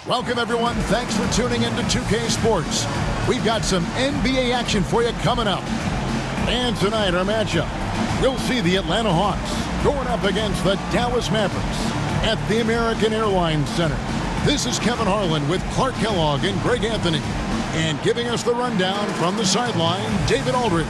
Welcome, everyone. Thanks for tuning in to 2K Sports. We've got some NBA action for you coming up. And tonight, our matchup, we'll see the Atlanta Hawks going up against the Dallas Mavericks at the American Airlines Center. This is Kevin Harlan with Clark Kellogg and Greg Anthony. And giving us the rundown from the sideline, David Aldridge.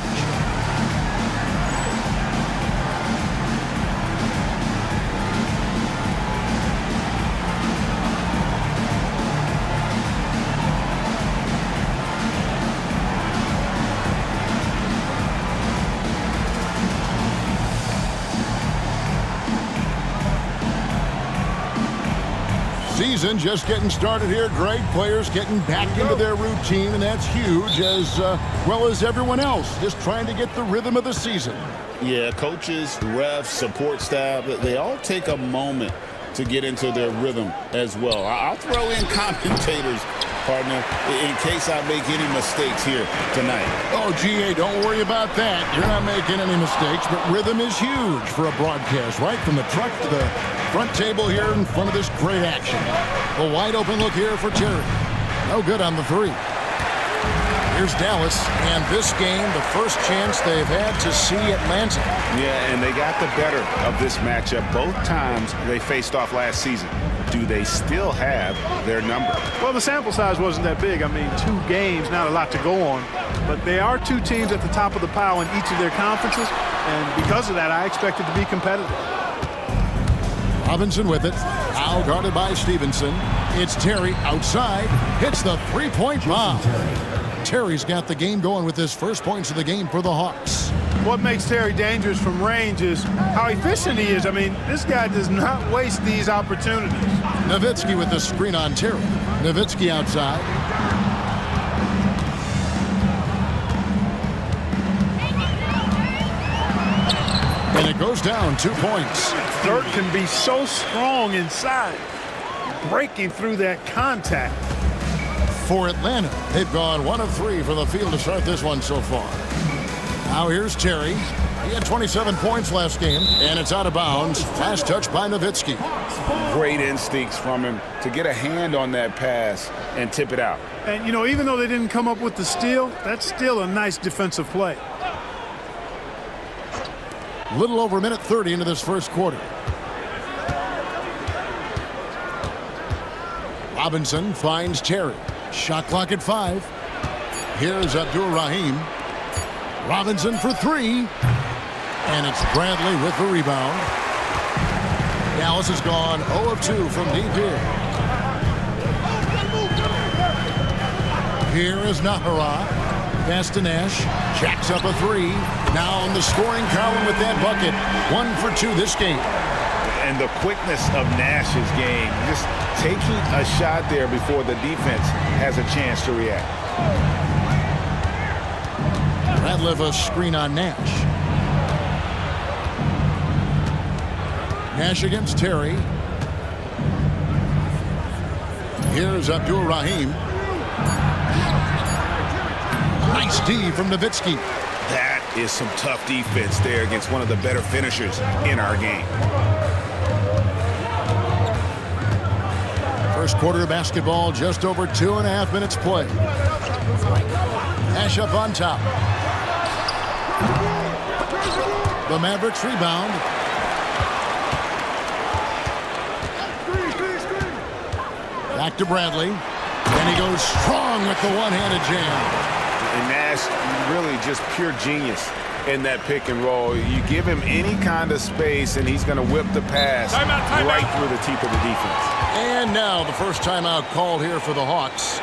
Season just getting started here. Great players getting back into their routine, and that's huge, as well as everyone else just trying to get the rhythm of the season. Yeah, coaches, refs, support staff, they all take a moment to get into their rhythm as well. I'll throw in commentators, partner, in case I make any mistakes here tonight. Oh, GA, don't worry about that. You're not making any mistakes, but rhythm is huge for a broadcast, right from the truck to the front table here in front of this great action. A wide open look here for Terry. No good on the three. Here's Dallas, and this game, the first chance they've had to see Atlanta. Yeah, and they got the better of this matchup both times they faced off last season. Do they still have their number? Well, the sample size wasn't that big. I mean, 2 games, not a lot to go on. But they are 2 teams at the top of the pile in each of their conferences, and because of that, I expect it to be competitive. Robinson with it. Now guarded by Stevenson. It's Terry outside. Hits the three-point bomb. Terry's got the game going with his first points of the game for the Hawks. What makes Terry dangerous from range is how efficient he is. I mean, this guy does not waste these opportunities. Nowitzki with the screen on Terry. Nowitzki outside. And it goes down 2 points. Dirk can be so strong inside, breaking through that contact. For Atlanta, they've gone 1 of 3 from the field to start this one so far. Now here's Terry. He had 27 points last game, and it's out of bounds. Last touch by Nowitzki. Great instincts from him to get a hand on that pass and tip it out. And, you know, even though they didn't come up with the steal, that's still a nice defensive play. Little over a minute 30 into this first quarter. Robinson finds Terry. Shot clock at 5. Here's Abdur-Rahim. Robinson for 3. And it's Bradley with the rebound. Dallas has gone 0 of 2 from deep here. Here is Nahara. Pass to Nash. Jacks up a 3. Now on the scoring column with that bucket. 1 for 2 this game. And the quickness of Nash's game, just taking a shot there before the defense has a chance to react. Radliff a screen on Nash. Nash against Terry. Here's Abdur-Rahim. Nice D from Nowitzki. That is some tough defense there against one of the better finishers in our game. First quarter of basketball, just over 2.5 minutes play. Nash up on top. The Mavericks rebound. Back to Bradley. And he goes strong with the one-handed jam. And Nash really just pure genius in that pick and roll. You give him any kind of space and he's going to whip the pass right through the teeth of the defense. And now the first timeout called here for the Hawks.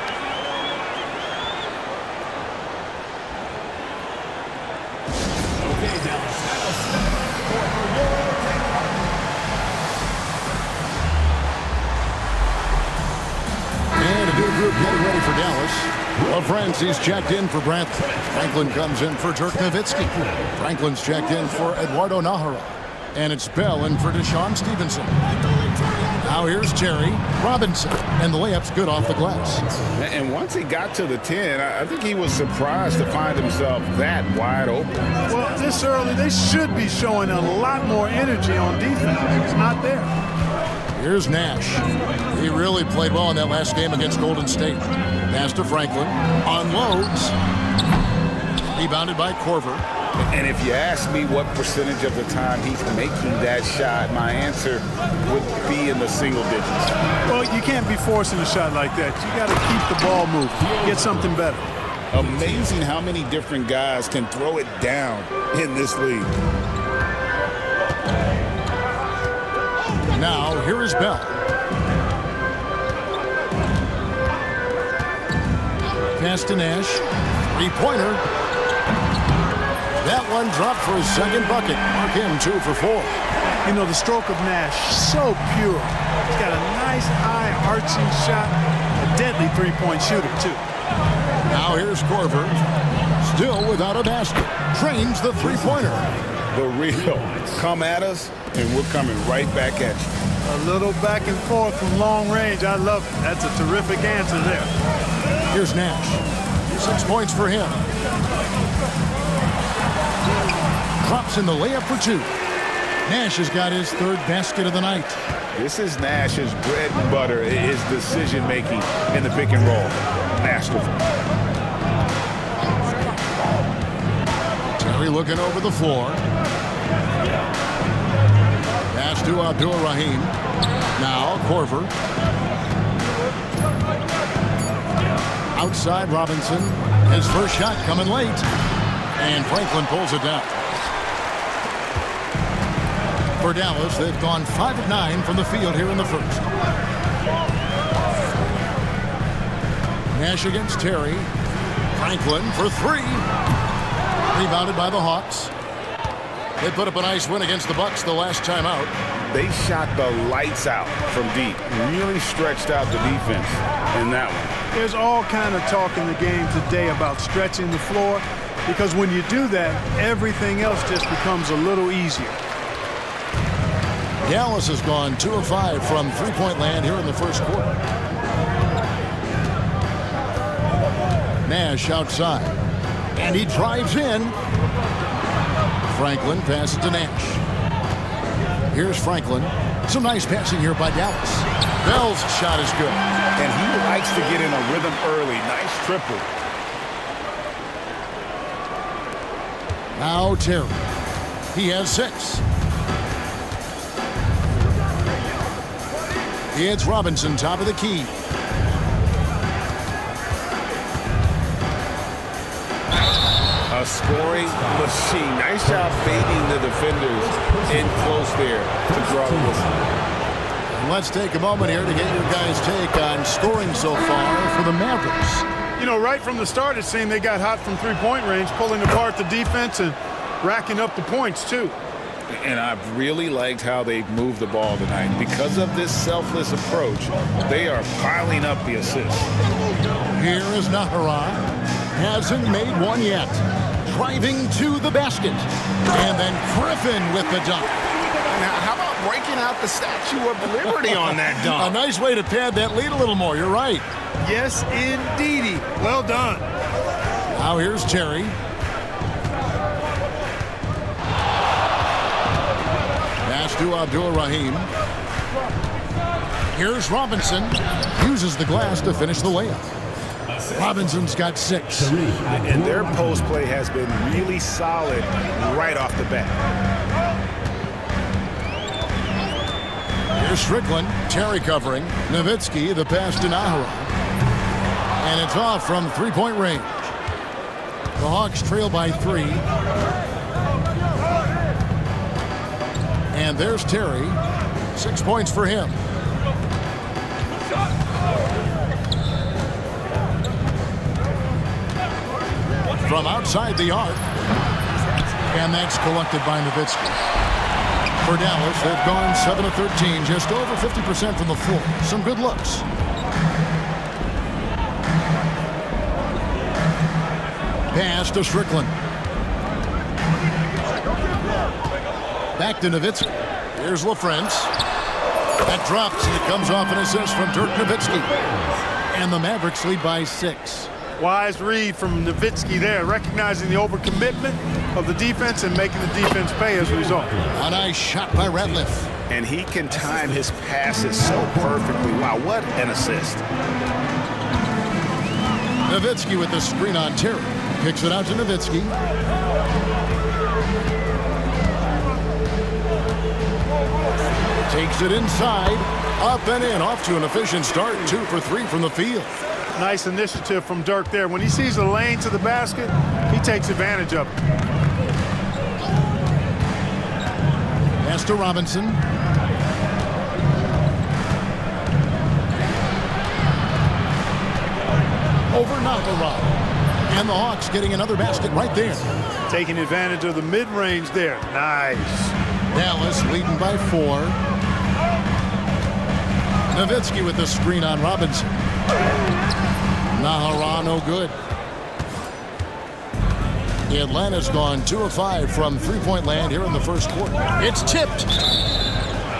And a new group getting ready for Dallas. Well, friends, he's checked in for Bradley. Franklin comes in for Dirk Nowitzki. Franklin's checked in for Eduardo Nahara. And it's Bell in for Deshaun Stevenson. Now here's Terry. Robinson. And the layup's good off the glass. And once he got to the 10, I think he was surprised to find himself that wide open. Well, this early, they should be showing a lot more energy on defense. It's not there. Here's Nash. He really played well in that last game against Golden State. Pass to Franklin. Unloads. Rebounded by Korver. And if you ask me what percentage of the time he's making that shot, my answer would be in the single digits. Well, you can't be forcing a shot like that. You got to keep the ball moving. Get something better. Amazing how many different guys can throw it down in this league. Now, here is Bell. Pass to Nash. Three-pointer. That one dropped for his second bucket. Mark him 2 for 4. You know, the stroke of Nash, so pure. He's got a nice, high, arching shot. A deadly three-point shooter, too. Now here's Korver. Still without a basket. Trains the three-pointer. The real. Come at us, and we're coming right back at you. A little back and forth from long range. I love it. That's a terrific answer there. Here's Nash. 6 points for him. Drops in the layup for 2. Nash has got his 3rd basket of the night. This is Nash's bread and butter, his decision-making in the pick and roll. Masterful. Terry looking over the floor. Pass to Abdul-Rahim. Now Korver. Outside Robinson. His first shot coming late. And Franklin pulls it down. For Dallas, they've gone 5 of 9 from the field here in the first. Nash against Terry. Franklin for 3. Rebounded by the Hawks. They put up a nice win against the Bucks the last time out. They shot the lights out from deep. Really stretched out the defense in that one. There's all kind of talk in the game today about stretching the floor, because when you do that, everything else just becomes a little easier. Dallas has gone 2 of 5 from three-point land here in the first quarter. Nash outside. And he drives in. Franklin passes to Nash. Here's Franklin. Some nice passing here by Dallas. Bell's shot is good. And he likes to get in a rhythm early. Nice triple. Now Terry. He has 6. It's Robinson, top of the key. A scoring machine. Nice job baiting the defenders in close there to draw the whistle. And let's take a moment here to get your guys' take on scoring so far for the Mavericks. You know, right from the start, it seemed they got hot from three-point range, pulling apart the defense and racking up the points, too. And I've really liked how they've moved the ball tonight. Because of this selfless approach, they are piling up the assists. Here is Nahara. Hasn't made one yet. Driving to the basket. And then Griffin with the dunk. Now, how about breaking out the Statue of Liberty on that A dunk? nice way to pad that lead a little more. You're right. Yes, indeedy. Well done. Now here's Terry. Pass to Abdul-Rahim. Here's Robinson. Uses the glass to finish the layup. Robinson's got 6. And their post play has been really solid right off the bat. Here's Strickland. Terry covering. Nowitzki, the pass to Nahara. And it's off from three-point range. The Hawks trail by 3. And there's Terry. 6 points for him. From outside the arc. And that's collected by Nowitzki. For Dallas, they've gone 7 of 13, just over 50% from the floor. Some good looks. Pass to Strickland. Back to Nowitzki. Here's LaFrance. That drops, and it comes off an assist from Dirk Nowitzki. And the Mavericks lead by 6. Wise read from Nowitzki there, recognizing the overcommitment of the defense and making the defense pay as a result. A nice shot by Ratliff. and he can time his passes so perfectly. Wow, what an assist. Nowitzki with the screen on Terry. Kicks it out to Nowitzki. Takes it inside. Up and in. Off to an efficient start. 2 for 3 from the field. Nice initiative from Dirk there. When he sees a lane to the basket, he takes advantage of it. Pass to Robinson. Over Nakamura. And the Hawks getting another basket right there. Taking advantage of the mid-range there. Nice. Dallas leading by 4. Nowitzki with the screen on Robinson. Nahara no good. Atlanta's gone 2 of 5 from three-point land here in the first quarter. It's tipped.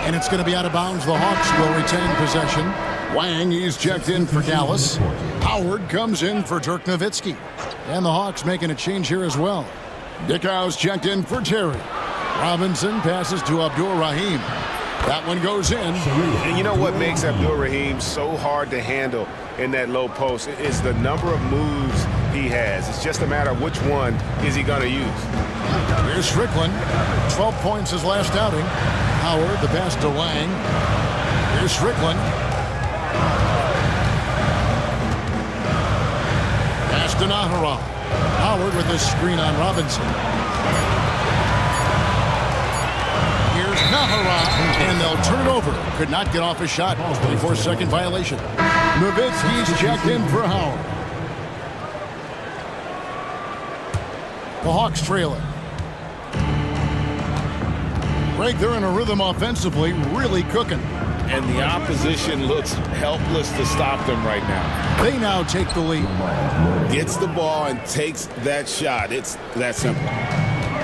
And it's going to be out of bounds. The Hawks will retain possession. Wang, he's checked in for Dallas. Howard comes in for Dirk Nowitzki. And the Hawks making a change here as well. Dickau's checked in for Terry. Robinson passes to Abdul-Rahim. That one goes in. And you know what makes Abdul-Rahim so hard to handle in that low post is the number of moves he has. It's just a matter of which one is he going to use. Here's Strickland. 12 points his last outing. Howard, the pass to Wang. Here's Strickland. Pass to Nahara. Howard with the screen on Robinson. Here's Nahara, and they'll turn it over. Could not get off a shot. 24-second violation. Nowitzki's checked in for Howard. The Hawks trailing. Greg, they're in a rhythm offensively, really cooking. And the opposition looks helpless to stop them right now. They now take the lead. Gets the ball and takes that shot. It's that simple.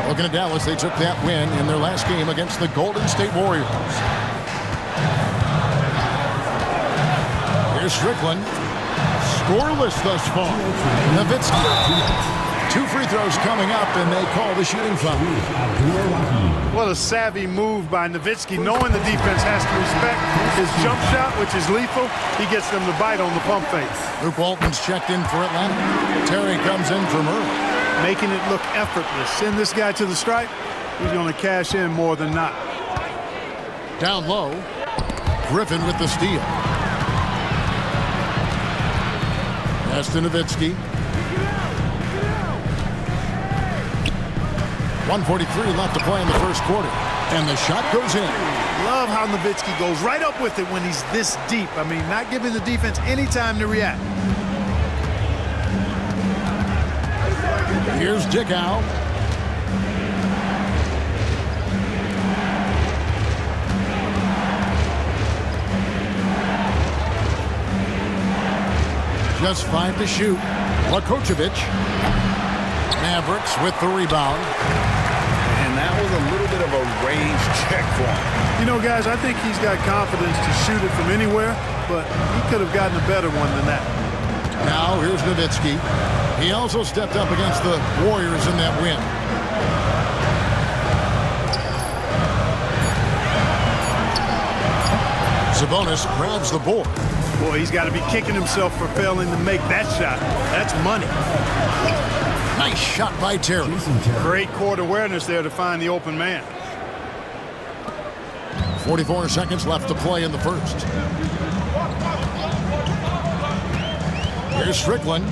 Looking at Dallas, they took that win in their last game against the Golden State Warriors. Here's Strickland. Scoreless thus far. Nowitzki. 2 free throws coming up, and they call the shooting foul. What a savvy move by Nowitzki. Knowing the defense has to respect his jump shot, which is lethal, he gets them to bite on the pump fake. Luke Walton's checked in for Atlanta. Terry comes in from Murray. Making it look effortless. Send this guy to the stripe, he's going to cash in more than not. Down low, Griffin with the steal. Pass to Nowitzki. 1:43 left to play in the first quarter. And the shot goes in. Love how Nowitzki goes right up with it when he's this deep. I mean, not giving the defense any time to react. Here's Dickau. Just 5 to shoot. Lakocevic. Mavericks with the rebound. And that was a little bit of a range check for him. You know, guys, I think he's got confidence to shoot it from anywhere, but he could have gotten a better one than that. Now here's Nowitzki. He also stepped up against the Warriors in that win. Sabonis grabs the board. Boy, he's got to be kicking himself for failing to make that shot. That's money. Nice shot by Terry. Great court awareness there to find the open man. 44 seconds left to play in the first. Here's Strickland.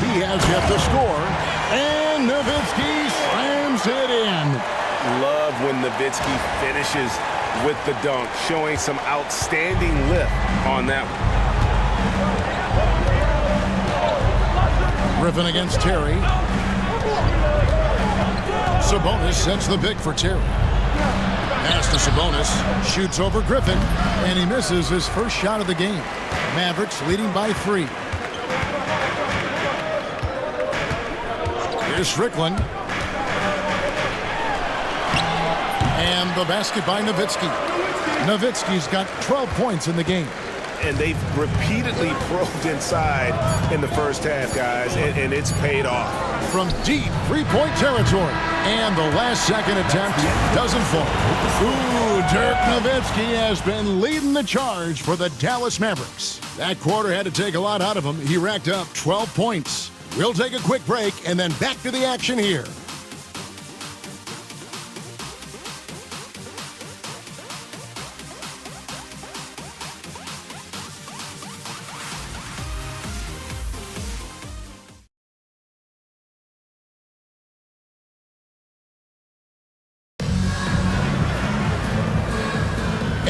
He has yet to score. And Nowitzki slams it in. Love when Nowitzki finishes with the dunk, showing some outstanding lift on that one. Griffin against Terry. Sabonis sets the pick for Terry. Pass to Sabonis. Shoots over Griffin. And he misses his first shot of the game. Mavericks leading by 3. Here's Strickland. And the basket by Nowitzki. Nowitzki's got 12 points in the game. And they've repeatedly probed inside in the first half, guys, and it's paid off. From deep three-point territory. And the last-second attempt doesn't fall. Ooh, Dirk Nowitzki has been leading the charge for the Dallas Mavericks. That quarter had to take a lot out of him. He racked up 12 points. We'll take a quick break and then back to the action here.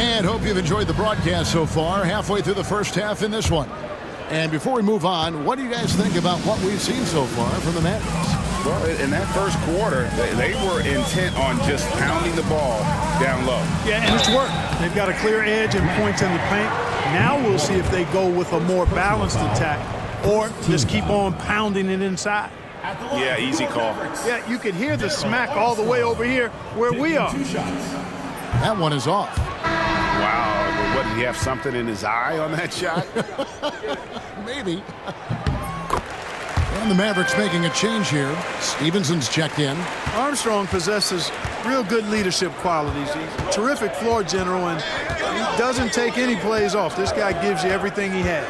And hope you've enjoyed the broadcast so far, halfway through the first half in this one. And before we move on, what do you guys think about what we've seen so far from the Mavericks? Well, in that first quarter, they were intent on just pounding the ball down low. Yeah, and it's worked. They've got a clear edge and points in the paint. Now we'll see if they go with a more balanced attack or just keep on pounding it inside. Yeah, easy call. Yeah, you can hear the smack all the way over here where we are. That one is off. Wow, what, did he have something in his eye on that shot? Maybe. And the Mavericks making a change here. Stevenson's checked in. Armstrong possesses real good leadership qualities. He's a terrific floor general, and he doesn't take any plays off. This guy gives you everything he has.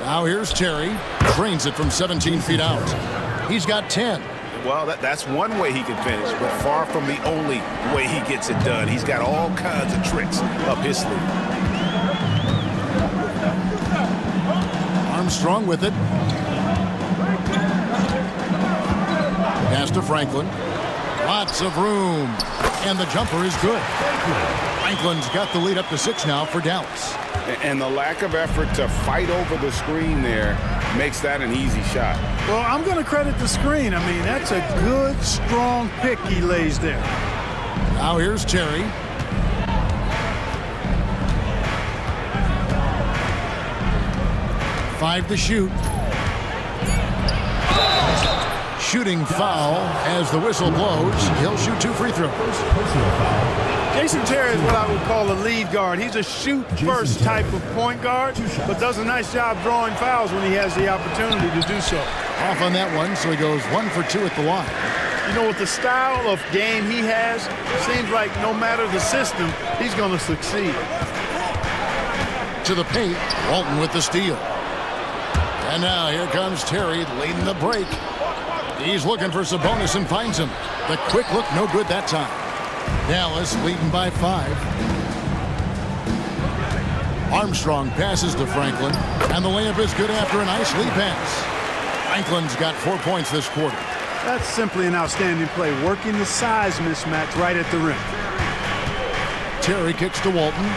Now here's Terry. Drains it from 17 feet out. He's got 10. Well, that's one way he can finish, but far from the only way he gets it done. He's got all kinds of tricks up his sleeve. Armstrong with it. Pass to Franklin. Lots of room. And the jumper is good. Franklin's got the lead up to 6 now for Dallas. And the lack of effort to fight over the screen there makes that an easy shot. Well, I'm going to credit the screen. I mean, that's a good, strong pick he lays there. Now here's Terry. Five to shoot. Shooting foul as the whistle blows. He'll shoot 2 free throws. Jason Terry is what I would call a lead guard. He's a shoot-first type of point guard, but does a nice job drawing fouls when he has the opportunity to do so. Off on that one, so he goes 1 for 2 at the line. You know, with the style of game he has, seems like no matter the system, he's going to succeed. To the paint, Walton with the steal. And now here comes Terry leading the break. He's looking for Sabonis and finds him. The quick look, no good that time. Dallas leading by 5. Armstrong passes to Franklin, and the layup is good after a nice lead pass. Franklin's got 4 points this quarter. That's simply an outstanding play, working the size mismatch right at the rim. Terry kicks to Walton.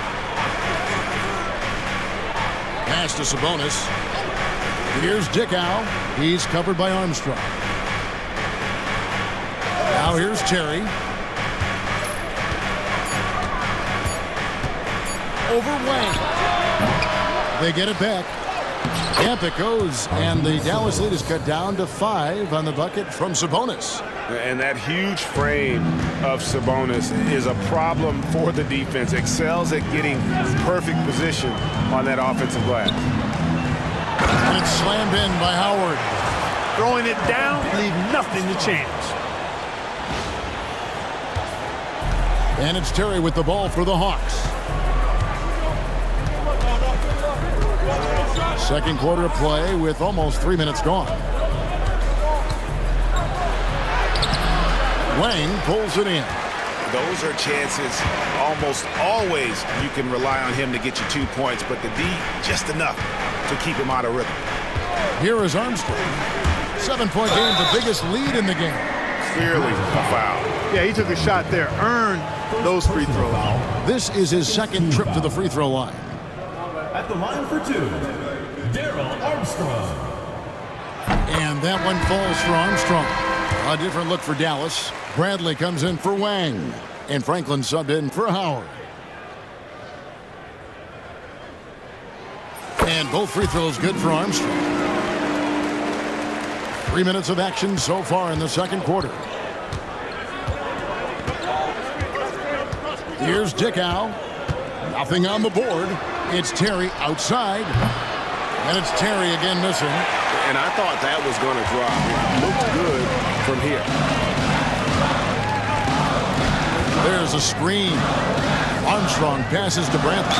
Pass to Sabonis. Here's Dickow. He's covered by Armstrong. Now here's Terry. Over Wang. They get it back. Camp it goes, and the Dallas lead is cut down to 5 on the bucket from Sabonis. And that huge frame of Sabonis is a problem for the defense. Excels at getting perfect position on that offensive glass. And it's slammed in by Howard. Throwing it down, leave nothing to chance. And it's Terry with the ball for the Hawks. Second quarter of play with almost 3 minutes gone. Wang pulls it in. Those are chances almost always you can rely on him to get you 2 points, but the D just enough to keep him out of rhythm. Here is Armstrong. 7-point game, the biggest lead in the game. Clearly a foul. Yeah, he took a shot there, earned those free throws. This is his second trip to the free throw line. At the line for 2, Darryl Armstrong. And that one falls for Armstrong. A different look for Dallas. Bradley comes in for Wang. And Franklin subbed in for Howard. And both free throws good for Armstrong. 3 minutes of action so far in the second quarter. Here's Dickow. Nothing on the board. It's Terry outside. And it's Terry again missing. And I thought that was going to drop. It looked good from here. There's a screen. Armstrong passes to Brantley.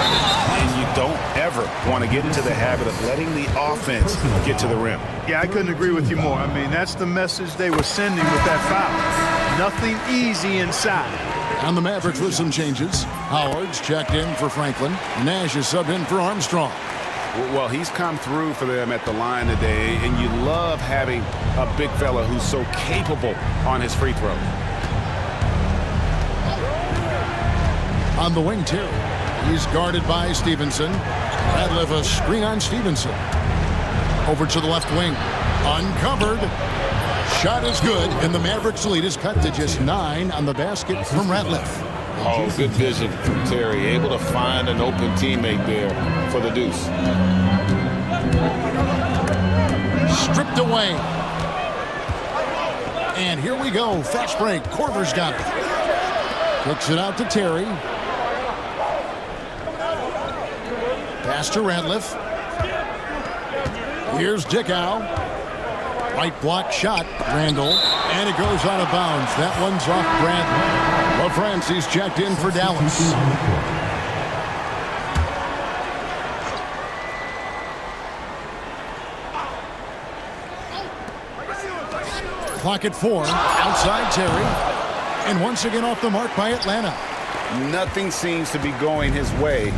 And you don't ever want to get into the habit of letting the offense get to the rim. Yeah, I couldn't agree with you more. I mean, that's the message they were sending with that foul. Nothing easy inside. And the Mavericks with some changes. Howard's checked in for Franklin. Nash is subbed in for Armstrong. Well, he's come through for them at the line today, and you love having a big fella who's so capable on his free throw. On the wing, Terry. He's guarded by Stevenson. Radliff a screen on Stevenson. Over to the left wing. Uncovered. Shot is good, and the Mavericks lead is cut to just 9 on the basket from Ratliff. Oh, good vision from Terry. Able to find an open teammate there for the deuce. Stripped away. And here we go. Fast break. Korver's got it. Kicks it out to Terry. Pass to Ratliff. Here's Dickow. Right block shot, Randall. And it goes out of bounds. That one's off Brantley. LaFrancis checked in for Dallas. Clock at 4. Outside Terry. And once again off the mark by Atlanta. Nothing seems to be going his way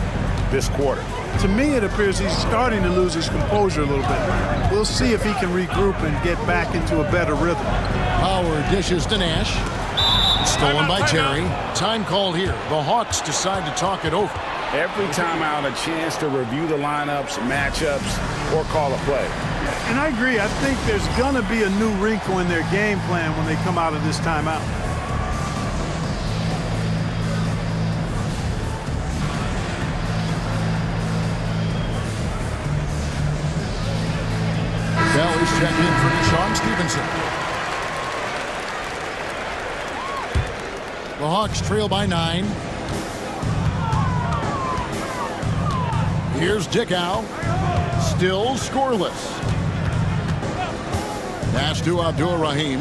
this quarter. To me, it appears he's starting to lose his composure a little bit. We'll see if he can regroup and get back into a better rhythm. Howard dishes to Nash. Stolen by Terry. Time called here. The Hawks decide to talk it over. Every timeout, a chance to review the lineups, matchups, or call a play. And I agree. I think there's going to be a new wrinkle in their game plan when they come out of this timeout. Bell is checked in for Deshaun Stevenson. The Hawks trail by 9. Here's Dickow. Still scoreless. Pass to Abdul-Rahim.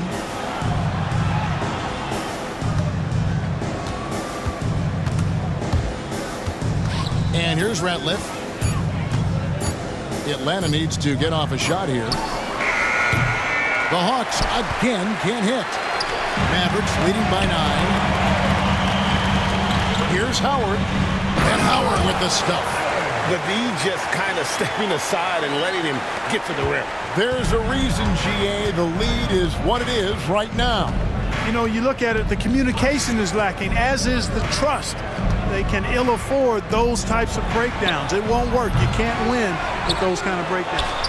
And here's Ratliff. Atlanta needs to get off a shot here. The Hawks again can't hit. Mavericks leading by 9. Here's Howard. And Howard with the stuff. The D just kind of stepping aside and letting him get to the rim. There's a reason, GA, the lead is what it is right now. You know, you look at it, the communication is lacking, as is the trust. They can ill afford those types of breakdowns. It won't work. You can't win with those kind of breakdowns.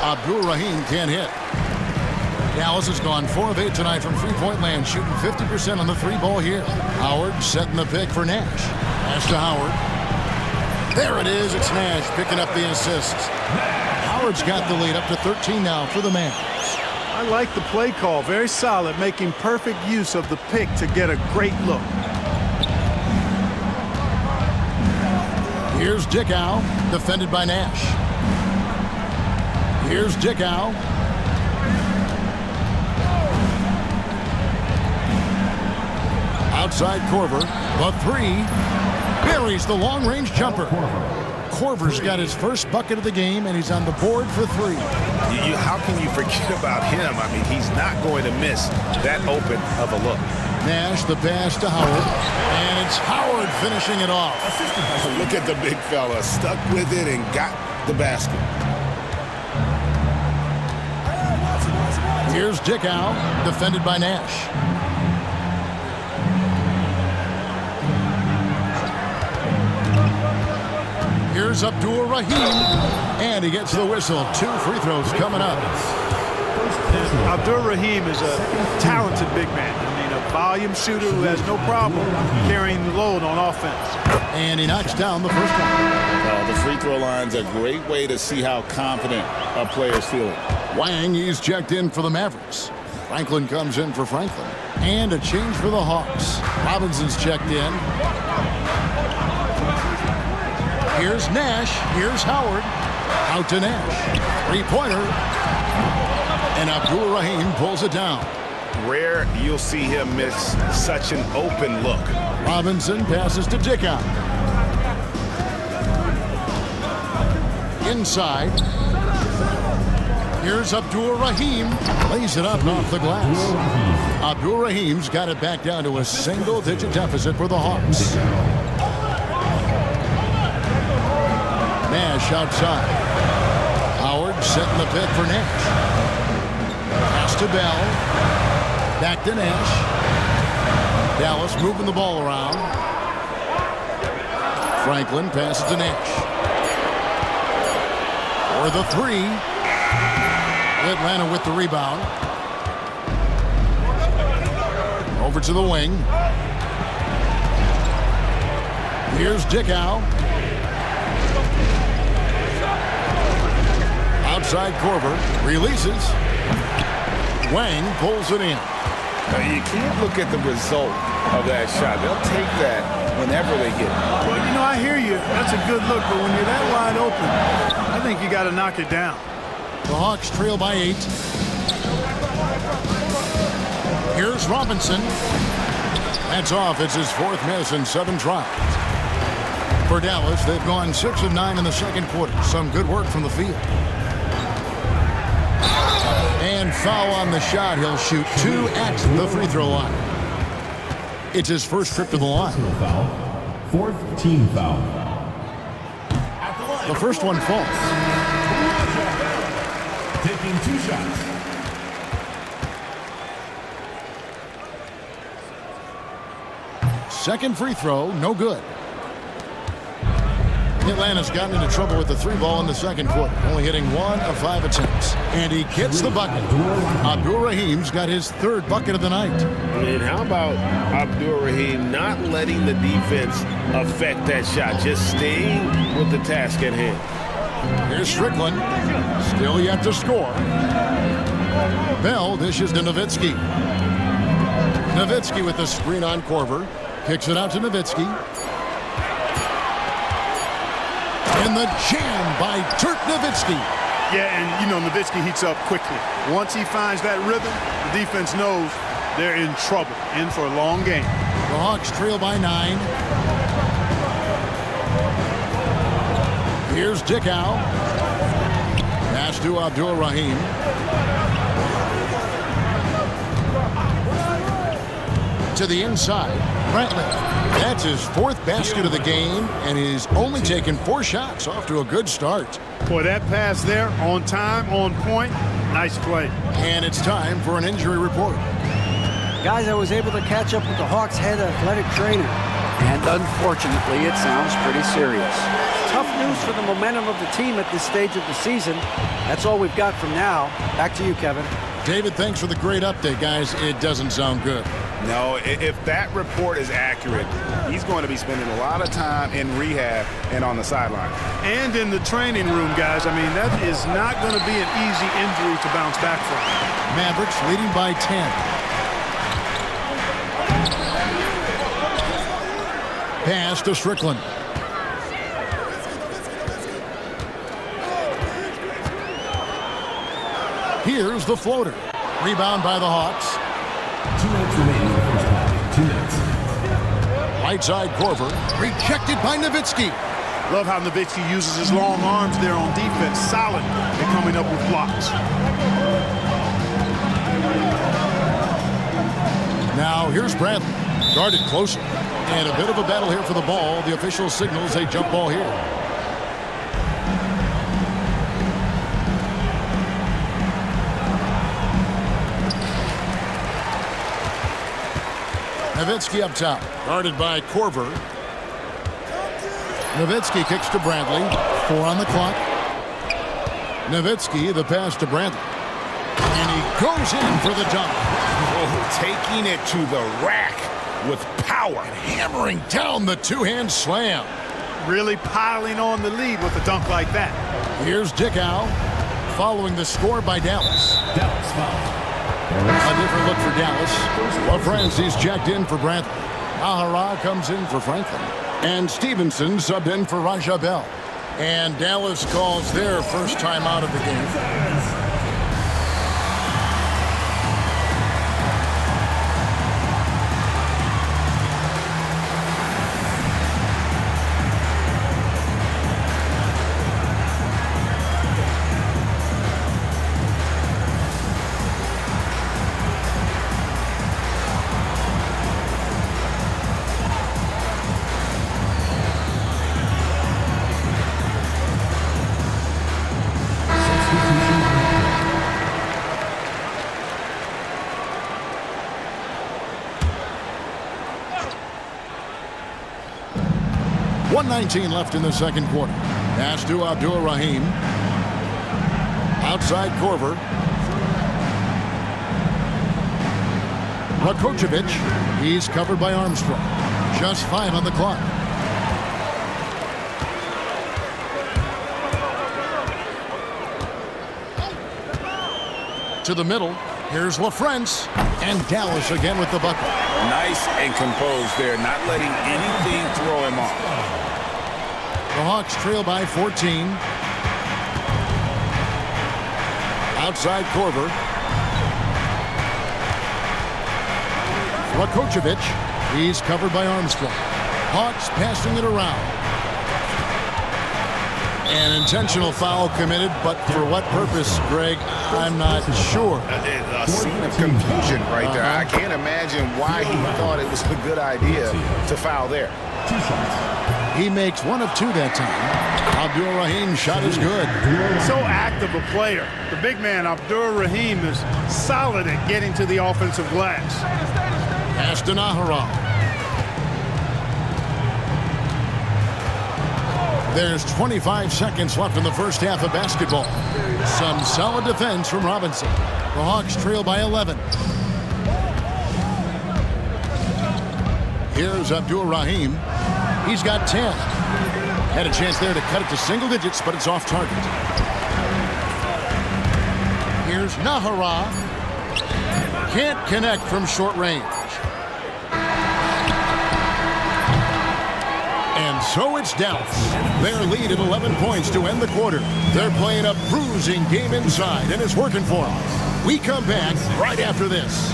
Abdul-Rahim can't hit. Dallas has gone 4 of 8 tonight from three-point land, shooting 50% on the 3-ball here. Howard setting the pick for Nash. Pass to Howard. There it is. It's Nash picking up the assist. Howard's got the lead up to 13 now for the Mavs. I like the play call. Very solid, making perfect use of the pick to get a great look. Here's Dickow, defended by Nash. Here's Dickow. Outside Korver, the 3, buries the long-range jumper. Korver's got his first bucket of the game, and he's on the board for 3. How can you forget about him? I mean, he's not going to miss that open of a look. Nash, the pass to Howard, and it's Howard finishing it off. Look at the big fella, stuck with it and got the basket. Here's Dickow, defended by Nash. Here's Abdul-Rahim, and he gets the whistle. 2 free throws coming up. Abdul-Rahim is a talented big man. I mean, a volume shooter who has no problem carrying the load on offense. And he knocks down the first one. The free throw line's a great way to see how confident a player's feeling. Wang, he's checked in for the Mavericks. Franklin comes in for Franklin. And a change for the Hawks. Robinson's checked in. Here's Nash. Here's Howard. Out to Nash. Three-pointer. And Abdul-Rahim pulls it down. Rare you'll see him miss such an open look. Robinson passes to Dickow. Inside. Here's Abdul-Rahim. Lays it up and off the glass. Abdul-Rahim's got it back down to a single-digit deficit for the Hawks. Nash outside. Howard setting the pick for Nash. Pass to Bell. Back to Nash. Dallas moving the ball around. Franklin passes to Nash. For the three. Atlanta with the rebound. Over to the wing. Here's Dickow. Outside Korver. Releases. Wang pulls it in. Now, you can't look at the result of that shot. They'll take that whenever they get it. Well, you know, I hear you. That's a good look, but when you're that wide open, I think you got to knock it down. The Hawks trail by 8. Here's Robinson. That's off. It's his 4th miss in 7 tries. For Dallas, they've gone 6 of 9 in the second quarter. Some good work from the field. And foul on the shot. He'll shoot 2 at the free throw line. It's his first trip to the line. Fourth team foul. The first one falls. Taking 2 shots. Second free throw, no good. Atlanta's gotten into trouble with the 3 ball in the second quarter, only hitting 1 of 5 attempts. And he gets the bucket. Abdul-Rahim's got his 3rd bucket of the night. And how about Abdul-Rahim not letting the defense affect that shot, just staying with the task at hand. Here's Strickland, still yet to score. Bell dishes to Nowitzki. Nowitzki with the screen on Korver. Kicks it out to Nowitzki. And the jam by Dirk Nowitzki. Yeah, and you know, Nowitzki heats up quickly. Once he finds that rhythm, the defense knows they're in trouble, in for a long game. The Hawks trail by 9. Here's Dickow. Pass to Abdul-Rahim. To the inside. Brantley. That's his 4th basket of the game, and he's only taken 4 shots. Off to a good start. Boy, that pass there, on time, on point. Nice play. And it's time for an injury report. Guys, I was able to catch up with the Hawks head athletic trainer. And unfortunately, it sounds pretty serious. Tough news for the momentum of the team at this stage of the season. That's all we've got from now. Back to you, Kevin. David, thanks for the great update, guys. It doesn't sound good. No, if that report is accurate, he's going to be spending a lot of time in rehab and on the sideline. And in the training room, guys. I mean, that is not going to be an easy injury to bounce back from. Mavericks leading by 10. Pass to Strickland. Here's the floater. Rebound by the Hawks. 2 minutes remaining in the first half. 2 minutes. Right side Korver. Rejected by Nowitzki. Love how Nowitzki uses his long arms there on defense. Solid in coming up with blocks. Now here's Bradley. Guarded closer. And a bit of a battle here for the ball. The official signals a jump ball here. Nowitzki up top, guarded by Korver. Nowitzki kicks to Bradley. 4 on the clock. Nowitzki, the pass to Bradley. And he goes in for the dunk. Oh, taking it to the rack with power. And hammering down the 2-hand slam. Really piling on the lead with a dunk like that. Here's Dickow, following the score by Dallas. Dallas foul. A different look for Dallas. Well, friends, he's checked in for Brantley. Ahara comes in for Franklin. And Stevenson subbed in for Raja Bell. And Dallas calls their first time out of the game. .119 left in the second quarter. Pass to Abdul-Rahim. Outside Korver. Rakocevic. He's covered by Armstrong. Just 5 on the clock. To the middle. Here's LaFrance. And Dallas again with the bucket. Nice and composed there, not letting anything throw him off. The Hawks trail by 14. Outside Korver. Rakocevic. He's covered by Armstrong. Hawks passing it around. An intentional foul committed, but for what purpose, Greg? I'm not sure. A scene of confusion right there. I can't imagine why he thought it was a good idea to foul there. He makes 1 of 2 that time. Abdul-Rahim's shot is good. So active a player. The big man, Abdul-Rahim, is solid at getting to the offensive glass. Pass to Nahara. There's 25 seconds left in the first half of basketball. Some solid defense from Robinson. The Hawks trail by 11. Here's Abdul-Rahim. He's got 10. Had a chance there to cut it to single digits, but it's off target. Here's Nahara. Can't connect from short range. And so it's Dallas. Their lead at 11 points to end the quarter. They're playing a bruising game inside, and it's working for them. We come back right after this.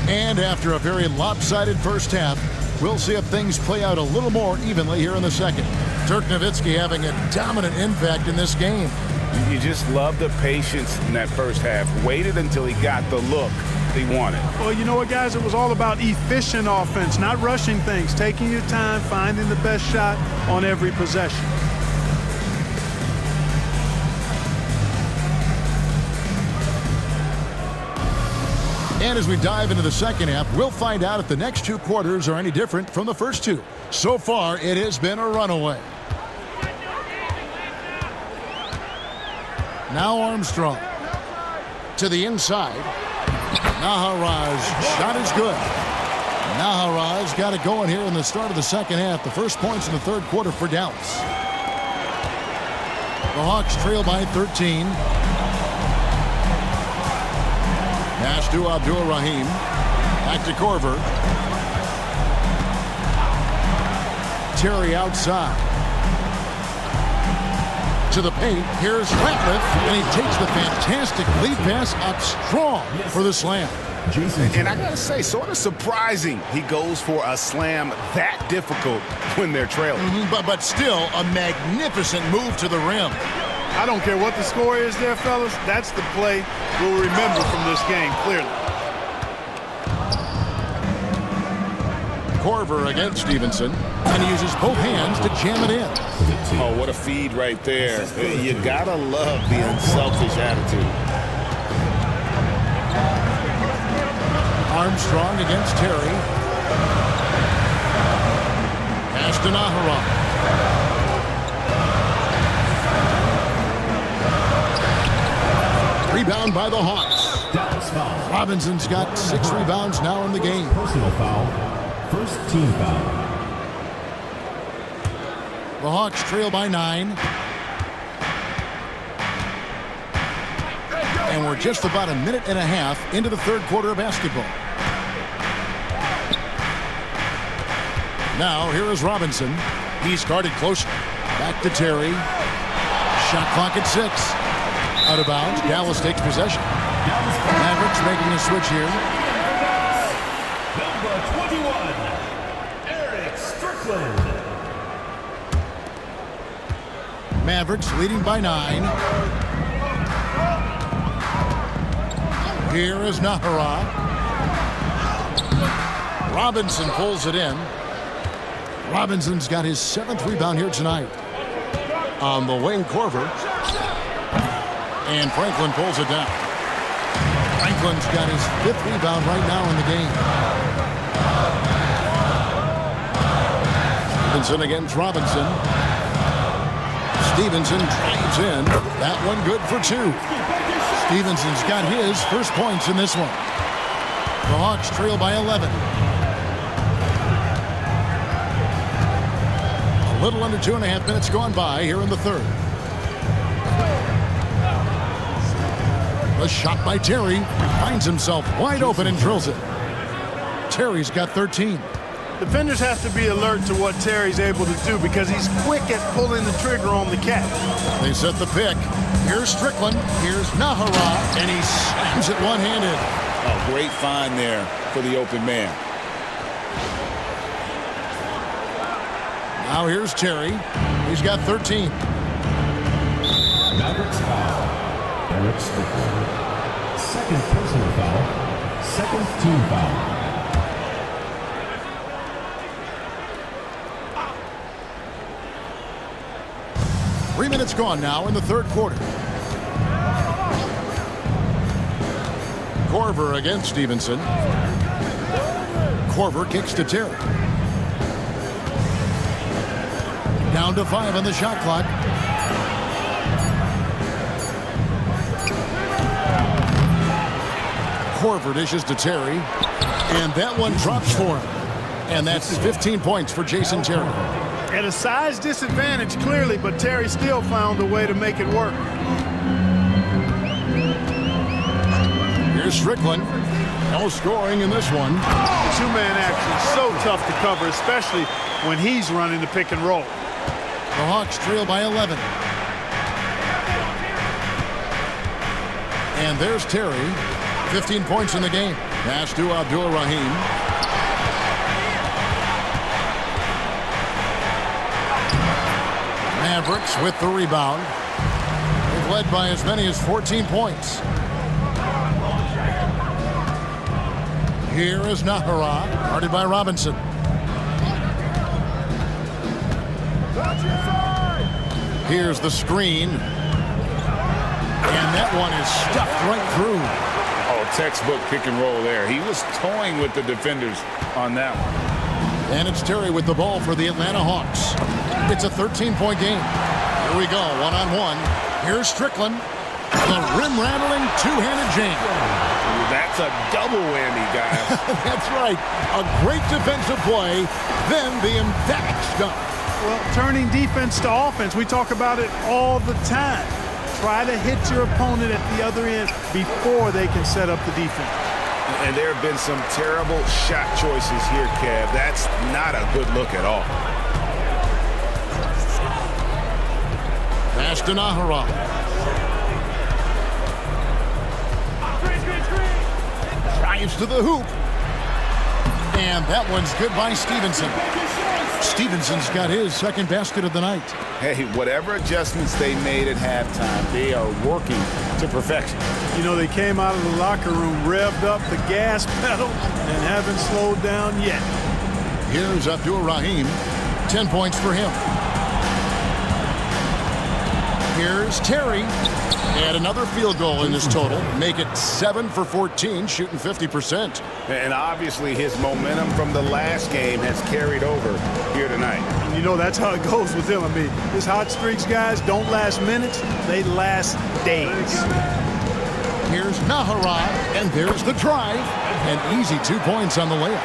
And after a very lopsided first half, we'll see if things play out a little more evenly here in the second. Dirk Nowitzki having a dominant impact in this game. You just love the patience in that first half. Waited until he got the look he wanted. Well, you know what, guys? It was all about efficient offense, not rushing things, taking your time, finding the best shot on every possession. And as we dive into the second half, we'll find out if the next 2 quarters are any different from the first 2. So far, it has been a runaway. Now Armstrong. To the inside. Nahara's shot is good. Nahara's got it going here in the start of the second half. The first points in the third quarter for Dallas. The Hawks trail by 13. Pass to Abdul-Rahim. Back to Korver. Terry outside. To the paint. Here's Ratliff. And he takes the fantastic lead pass up strong for the slam. And I got to say, sort of surprising he goes for a slam that difficult when they're trailing. But still a magnificent move to the rim. I don't care what the score is there, fellas. That's the play we'll remember from this game, clearly. Korver against Stevenson, and he uses both hands to jam it in. Oh, what a feed right there. You gotta love the unselfish attitude. Armstrong against Terry. Pass to Nahara. Rebound by the Hawks. Robinson's got 6 rebounds now in the game. Personal foul. First team foul. The Hawks trail by 9. And we're just about a minute and a half into the third quarter of basketball. Now, here is Robinson. He's guarded close. Back to Terry. Shot clock at 6. Out of bounds. Dallas takes possession. Mavericks making a switch here. Number 21, Eric Strickland. Mavericks leading by 9. Here is Nahara. Robinson pulls it in. Robinson's got his 7th rebound here tonight. On the wing, Korver. And Franklin pulls it down. Franklin's got his 5th rebound right now in the game. Stevenson against Robinson. Stevenson drives in. That one good for 2. Stevenson's got his first points in this one. The Hawks trail by 11. A little under 2.5 minutes gone by here in the third. The shot by Terry. Finds himself wide open and drills it. Terry's got 13. Defenders have to be alert to what Terry's able to do because he's quick at pulling the trigger on the catch. They set the pick. Here's Strickland. Here's Nahara. And he slams it one-handed. Oh, great find there for the open man. Now here's Terry. He's got 13. Mavericks foul. Eric Strickland. Second personal foul. Second team foul. Three minutes gone now in the third quarter. Korver against Stevenson. Korver kicks to Terry. Down to 5 on the shot clock. Korver dishes to Terry. And that one drops for him. And that's 15 points for Jason Terry. At a size disadvantage, clearly, but Terry still found a way to make it work. Here's Strickland. No scoring in this one. Two-man action is so tough to cover, especially when he's running the pick and roll. The Hawks trail by 11. And there's Terry. 15 points in the game. Pass to Abdul-Rahim. Mavericks with the rebound. They've led by as many as 14 points. Here is Nahara, guarded by Robinson. Here's the screen. And that one is stuffed right through. Oh, textbook pick and roll there. He was toying with the defenders on that one. And it's Terry with the ball for the Atlanta Hawks. It's a 13-point game. Here we go, one-on-one. Here's Strickland. The rim-rattling two-handed jam. That's a double whammy, guys. That's right. A great defensive play, then the emphatic stuff. Well, turning defense to offense, we talk about it all the time. Try to hit your opponent at the other end before they can set up the defense. And there have been some terrible shot choices here, Kev. That's not a good look at all. Pass to Nahara. Drives to the hoop. And that one's good by Stevenson. Stevenson's got his second basket of the night. Hey, whatever adjustments they made at halftime, they are working to perfection. You know, they came out of the locker room, revved up the gas pedal, and haven't slowed down yet. Here's Abdul-Rahim. 10 points for him. Here's Terry. And another field goal in this total. Make it 7 for 14, shooting 50%. And obviously his momentum from the last game has carried over here tonight. And you know, that's how it goes with him. I mean, his hot streaks, guys, don't last minutes. They last days. Here's Nahara, and there's the drive. An easy 2 points on the layup.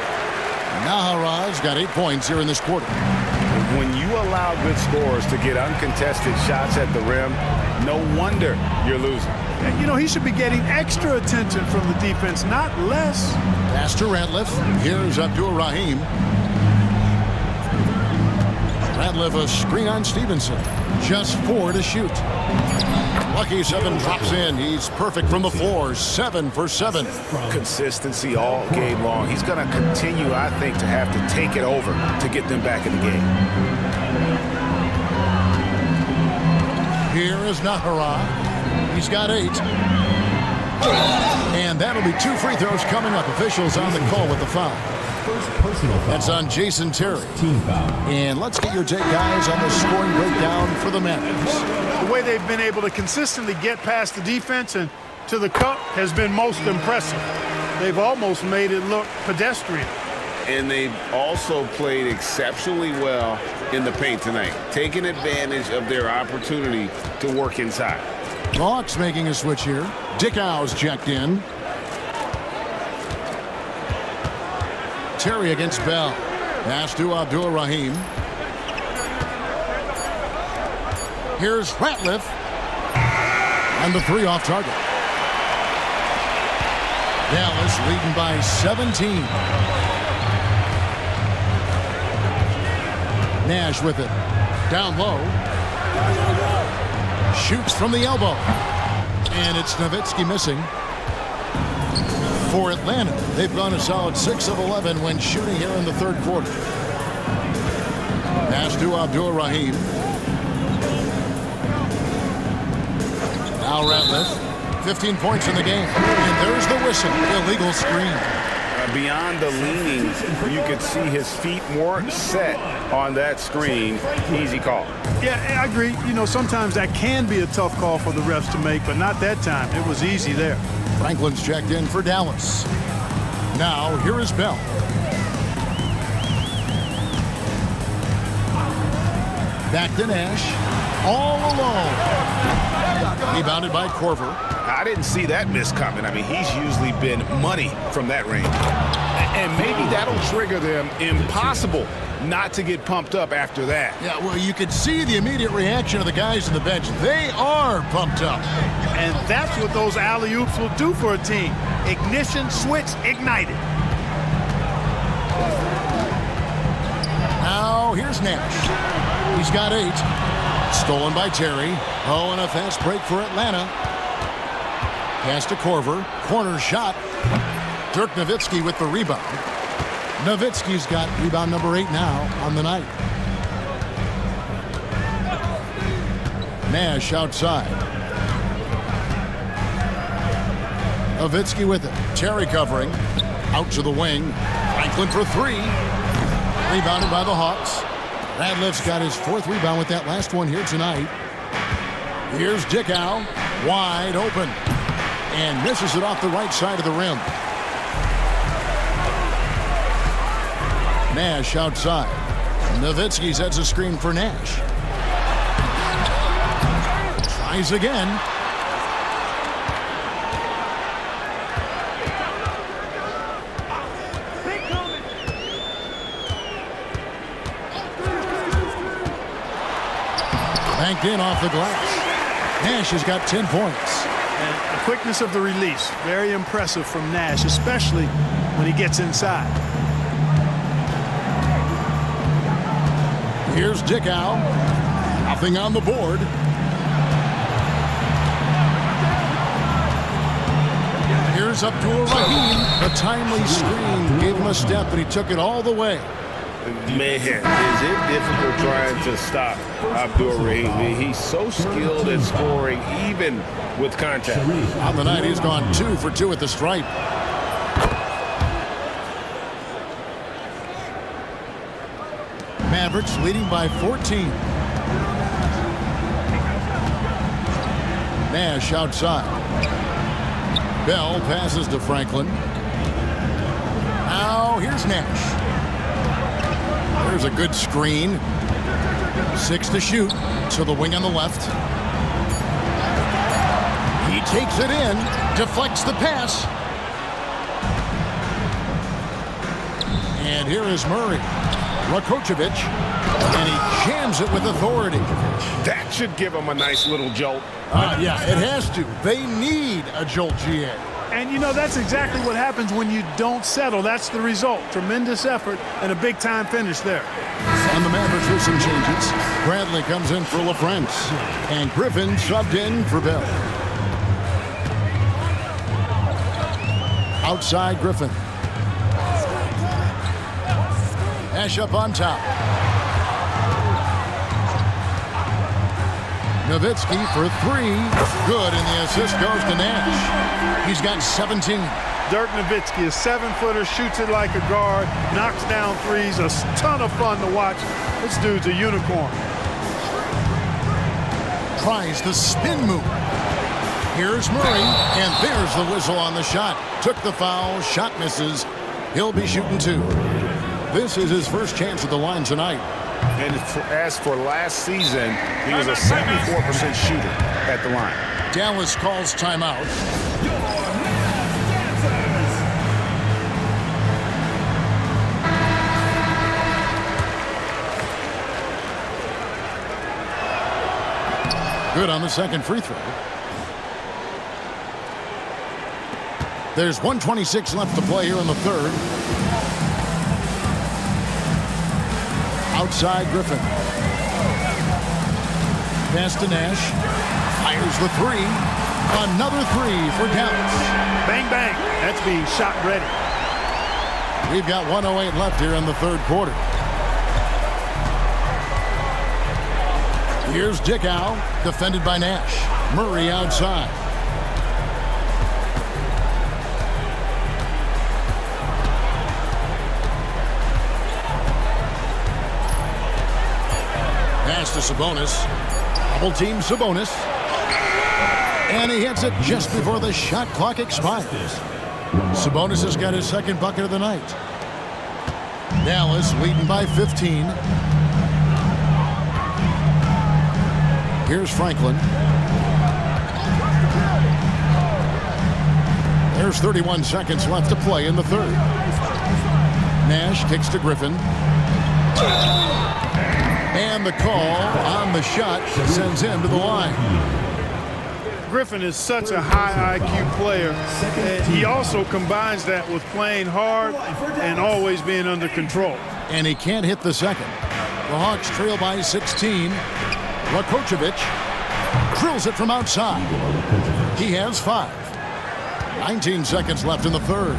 Nahara's got 8 points here in this quarter. When you allow good scorers to get uncontested shots at the rim, no wonder you're losing. And, you know, he should be getting extra attention from the defense, not less. Pass to Ratliff. Here's Abdur-Rahim. Ratliff a screen on Stevenson. Just 4 to shoot. Lucky 7 drops in. He's perfect from the floor. 7 for 7. Consistency all game long. He's going to continue, I think, to have to take it over to get them back in the game. Here is Nahara. He's got 8. And that'll be 2 free throws coming up. Officials on the call with the foul. First personal foul. That's on Jason Terry. Team foul. And let's get your take, guys, on the scoring breakdown for the Mavericks. The way they've been able to consistently get past the defense and to the cup has been most impressive. They've almost made it look pedestrian. And they've also played exceptionally well in the paint tonight, taking advantage of their opportunity to work inside. Hawks making a switch here. Dickau's checked in. Terry against Bell. Pass to Abdur-Rahim. Here's Ratliff. And the 3 off target. Dallas leading by 17. Nash with it. Down low. Shoots from the elbow. And it's Nowitzki missing. For Atlanta, they've gone a solid 6 of 11 when shooting here in the 3rd quarter. Pass to Abdur-Rahim. Now Ratliff. 15 points in the game. And there's the whistle. Illegal screen. Beyond the leaning, you could see his feet more set on that screen. Easy call. Yeah, I agree. You know, sometimes that can be a tough call for the refs to make, but not that time. It was easy there. Franklin's checked in for Dallas. Now, here is Bell. Back to Nash. All alone. Rebounded by Korver. I didn't see that miss coming. I mean, he's usually been money from that range. And maybe that'll trigger them. Impossible not to get pumped up after that. Yeah, well, you could see the immediate reaction of the guys on the bench. They are pumped up. And that's what those alley-oops will do for a team. Ignition, switch, ignited. Now, here's Nash. He's got 8. Stolen by Terry. Oh, and a fast break for Atlanta. Pass to Korver. Corner shot. Dirk Nowitzki with the rebound. Nowitzki's got rebound number 8 now on the night. Nash outside. Nowitzki with it. Terry covering. Out to the wing. Franklin for 3. Rebounded by the Hawks. Ratliff's got his 4th rebound with that last one here tonight. Here's Dickau. Wide open. And misses it off the right side of the rim. Nash outside. Nowitzki sets a screen for Nash. Tries again. Banked in off the glass. Nash has got 10 points. And the quickness of the release, very impressive from Nash, especially when he gets inside. Here's Dickau. Nothing on the board. Here's Abdur-Rahim. A timely screen gave him a step, and he took it all the way. Man, is it difficult trying to stop Abdur-Rahim? He's so skilled at scoring, even with contact. On the night, he's gone 2 for 2 at the stripe. Mavericks leading by 14. Nash outside. Bell passes to Franklin. Now here's Nash. There's a good screen. 6 to shoot. To the wing on the left. He takes it in. Deflects the pass. And here is Murray. Rakocevic, and he jams it with authority. That should give him a nice little jolt. Yeah, it has to. They need a jolt, GA. And, you know, that's exactly what happens when you don't settle. That's the result. Tremendous effort and a big-time finish there. And the Mavericks with some changes. Bradley comes in for LaFrance, and Griffin subbed in for Bell. Outside Griffin. Nash up on top. Nowitzki for three. Good, and the assist goes to Nash. He's got 17. Dirk Nowitzki, a 7-footer, shoots it like a guard, knocks down threes, a ton of fun to watch. This dude's a unicorn. Tries the spin move. Here's Murray, and there's the whistle on the shot. Took the foul, shot misses. He'll be shooting two. This is his first chance at the line tonight. And as for last season, he was a 74% shooter at the line. Dallas calls timeout. Good on the second free throw. There's 1:26 left to play here in the third. Outside Griffin. Pass to Nash. Fires the three. Another three for Dallas. Bang, bang. That's being shot ready. We've got 1:08 left here in the third quarter. Here's Dickow, defended by Nash. Murray outside. Pass to Sabonis. Double team Sabonis. And he hits it just before the shot clock expires. Sabonis has got his second bucket of the night. Dallas leading by 15. Here's Franklin. There's 31 seconds left to play in the third. Nash kicks to Griffin. And the call on the shot sends him to the line. Griffin is such a high IQ player. He also combines that with playing hard and always being under control. And he can't hit the second. The Hawks trail by 16. Rakocevic drills it from outside. He has 5. 19 seconds left in the third.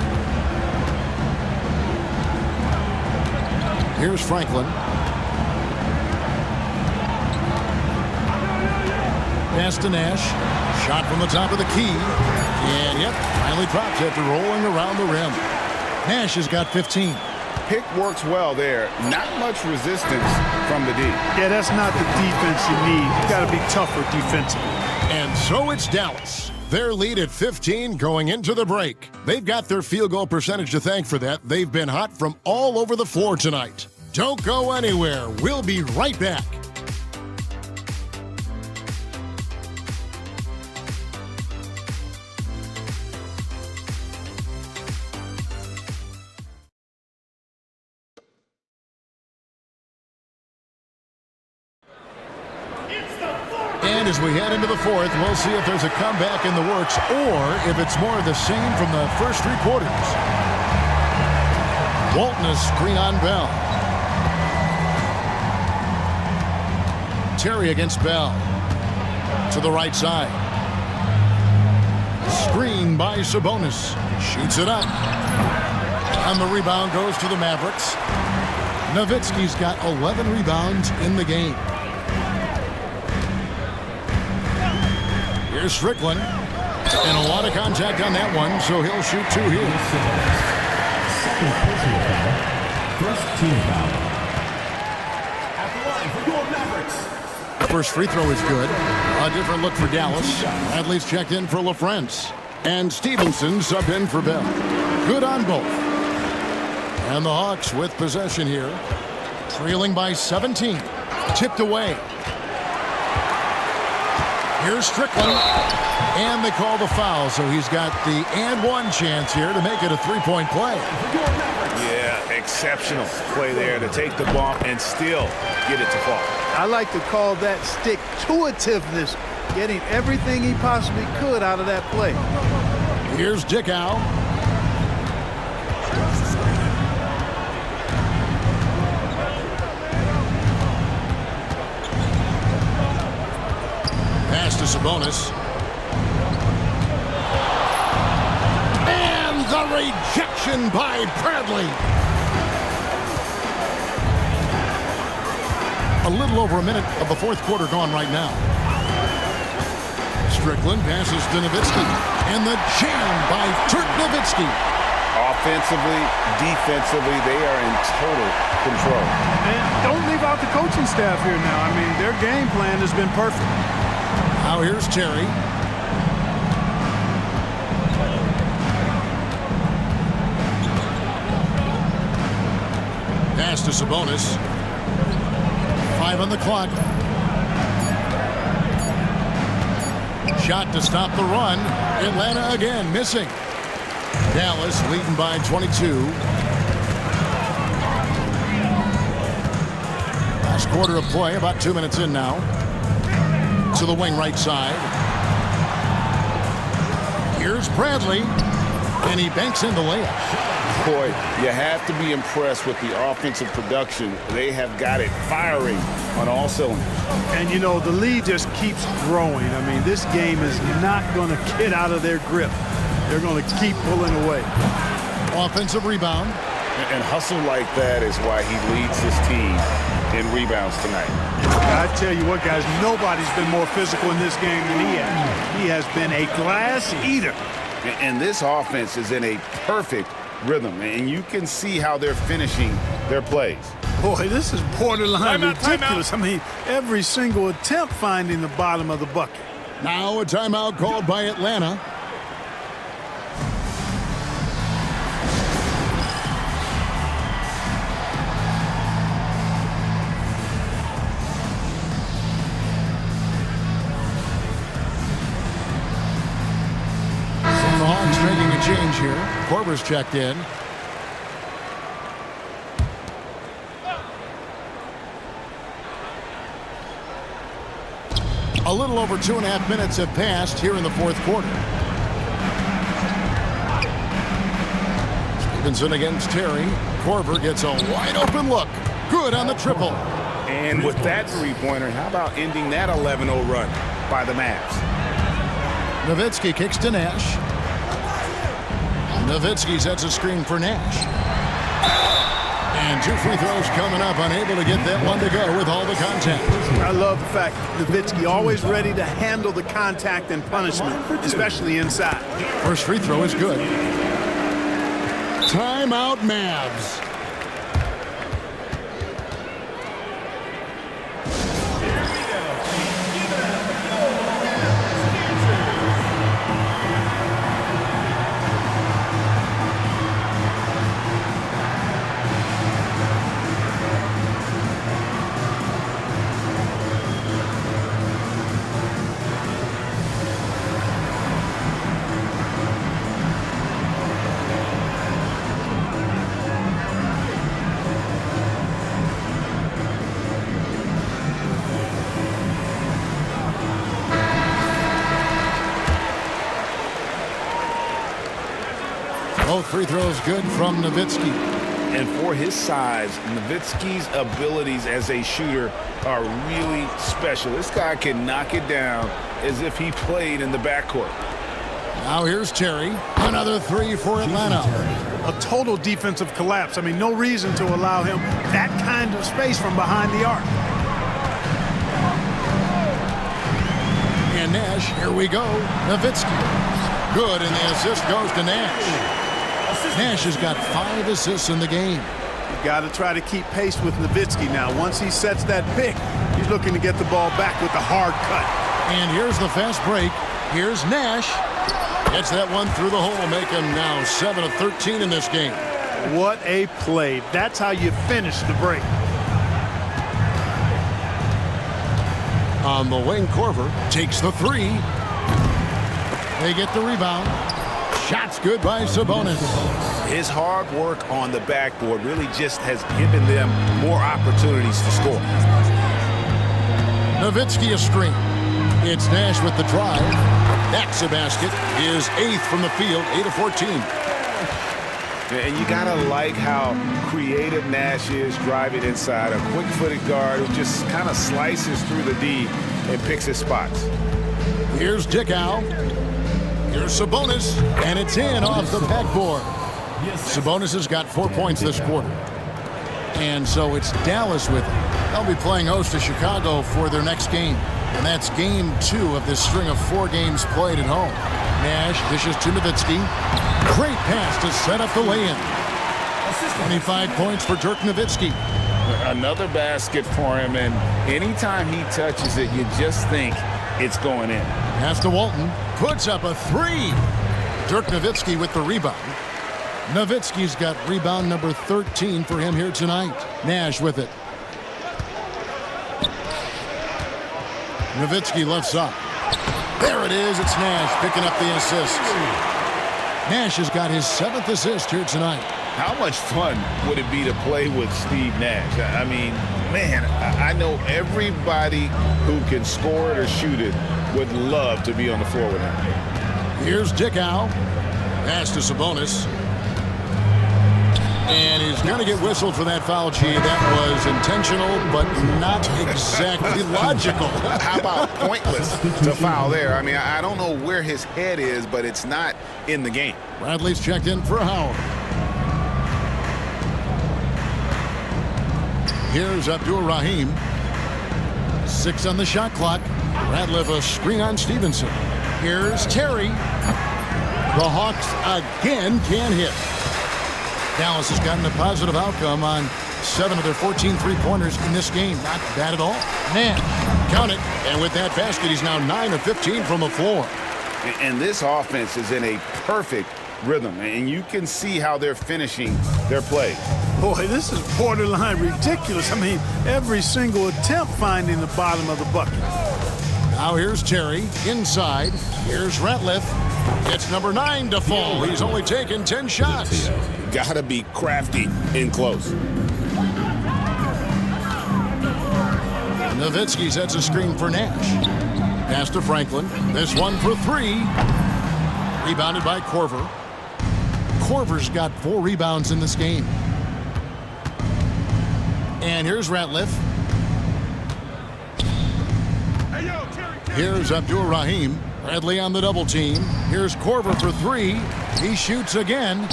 Here's Franklin. Pass to Nash. Shot from the top of the key. And yep, finally drops after rolling around the rim. Nash has got 15. Pick works well there. Not much resistance from the D. Yeah, that's not the defense you need. You got to be tougher defensively. And so it's Dallas. Their lead at 15 going into the break. They've got their field goal percentage to thank for that. They've been hot from all over the floor tonight. Don't go anywhere. We'll be right back. And as we head into the fourth, we'll see if there's a comeback in the works or if it's more of the same from the first 3 quarters. Walton is screen on Bell. Terry against Bell. To the right side. Screen by Sabonis. Shoots it up. And the rebound goes to the Mavericks. Nowitzki's got 11 rebounds in the game. Here's Strickland. And a lot of contact on that one, so he'll shoot 2 here. Second personal foul. First team foul. At the line for your Mavericks. First free throw is good. A different look for Dallas. Bradley's checked in for LaFrance. And Stevenson subbed in for Bell. Good on both. And the Hawks with possession here. Trailing by 17. Tipped away. Here's Strickland. And they call the foul, so he's got the and one chance here to make it a 3-point play. Yeah, exceptional play there to take the bump and still get it to fall. I like to call that stick-to-itiveness, getting everything he possibly could out of that play. Here's Dickow. Pass to Sabonis. And the rejection by Bradley. A little over a minute of the fourth quarter gone right now. Strickland passes to Nowitzki. And the jam by Dirk Nowitzki. Offensively, defensively, they are in total control. And don't leave out the coaching staff here now. I mean, their game plan has been perfect. Now here's Terry. Pass to Sabonis. 5 on the clock. Shot to stop the run. Atlanta again missing. Dallas leading by 22. Last quarter of play, about 2 minutes in now. To the wing right side. Here's Bradley. And he banks in the layup. Boy, you have to be impressed with the offensive production. They have got it firing on all cylinders. And, you know, the lead just keeps growing. I mean, this game is not going to get out of their grip. They're going to keep pulling away. Offensive rebound. And hustle like that is why he leads his team in rebounds tonight. I tell you what, guys, nobody's been more physical in this game than he has. He has been a glass eater. And this offense is in a perfect rhythm, and you can see how they're finishing their plays. Boy, this is borderline ridiculous. I mean, every single attempt finding the bottom of the bucket. Now a timeout called by Atlanta. The Hawks making a change here. Korver's checked in. A little over 2.5 minutes have passed here in the fourth quarter. Stevenson against Terry. Korver gets a wide open look. Good on the triple. And with that three-pointer, how about ending that 11-0 run by the Mavs? Nowitzki kicks to Nash. Nowitzki sets a screen for Nash. And 2 free throws coming up, unable to get that one to go with all the contact. I love the fact Nowitzki always ready to handle the contact and punishment, especially inside. First free throw is good. Timeout Mavs. Both free throws good from Nowitzki. And for his size, Nowitzki's abilities as a shooter are really special. This guy can knock it down as if he played in the backcourt. Now here's Terry. Another 3 for Atlanta. A total defensive collapse. I mean, no reason to allow him that kind of space from behind the arc. And Nash, here we go. Nowitzki. Good, and the assist goes to Nash. Nash has got 5 assists in the game. You got to try to keep pace with Nowitzki now. Once he sets that pick, he's looking to get the ball back with the hard cut. And here's the fast break. Here's Nash. Gets that one through the hole, make him now 7 of 13 in this game. What a play. That's how you finish the break. On the wing, Korver takes the 3. They get the rebound. Shots good by Sabonis. His hard work on the backboard really just has given them more opportunities to score. Nowitzki a screen. It's Nash with the drive. That's a basket. His 8th from the field, 8 of 14. And you gotta like how creative Nash is driving inside. A quick-footed guard who just kind of slices through the D and picks his spots. Here's Dickow. Here's Sabonis, and it's in off the backboard. Sabonis has got 4 points this quarter. And so it's Dallas with him. They'll be playing host to Chicago for their next game. And that's game 2 of this string of 4 games played at home. Nash dishes to Nowitzki. Great pass to set up the lay-in. 25 points for Dirk Nowitzki. Another basket for him, and anytime he touches it, you just think it's going in. Pass to Walton. Puts up a 3. Dirk Nowitzki with the rebound. Nowitzki's got rebound number 13 for him here tonight. Nash with it. Nowitzki left side. There it is. It's Nash picking up the assist. Nash has got his 7th assist here tonight. How much fun would it be to play with Steve Nash? I mean, man, I know everybody who can score it or shoot it would love to be on the floor with him. Here's Dickow. Pass to Sabonis. And he's going to get whistled for that foul, G. That was intentional, but not exactly logical. How about pointless to foul there? I mean, I don't know where his head is, but it's not in the game. Bradley's checked in for Howard. Here's Abdur-Rahim. 6 on the shot clock. Radliff a screen on Stevenson. Here's Terry. The Hawks again can't hit. Dallas has gotten a positive outcome on 7 of their 14 three-pointers in this game. Not bad at all. Man, count it. And with that basket, he's now 9 of 15 from the floor. And this offense is in a perfect rhythm, and you can see how they're finishing their play. Boy, this is borderline ridiculous. I mean, every single attempt finding the bottom of the bucket. Now here's Terry inside. Here's Ratliff. It's number 9 to fall. He's only taken 10 shots. Gotta be crafty in close. Nowitzki sets a screen for Nash. Pass to Franklin. This one for 3. Rebounded by Korver. Korver's got 4 rebounds in this game. And here's Ratliff. Here's Abdur-Rahim. Bradley on the double team. Here's Korver for 3. He shoots again.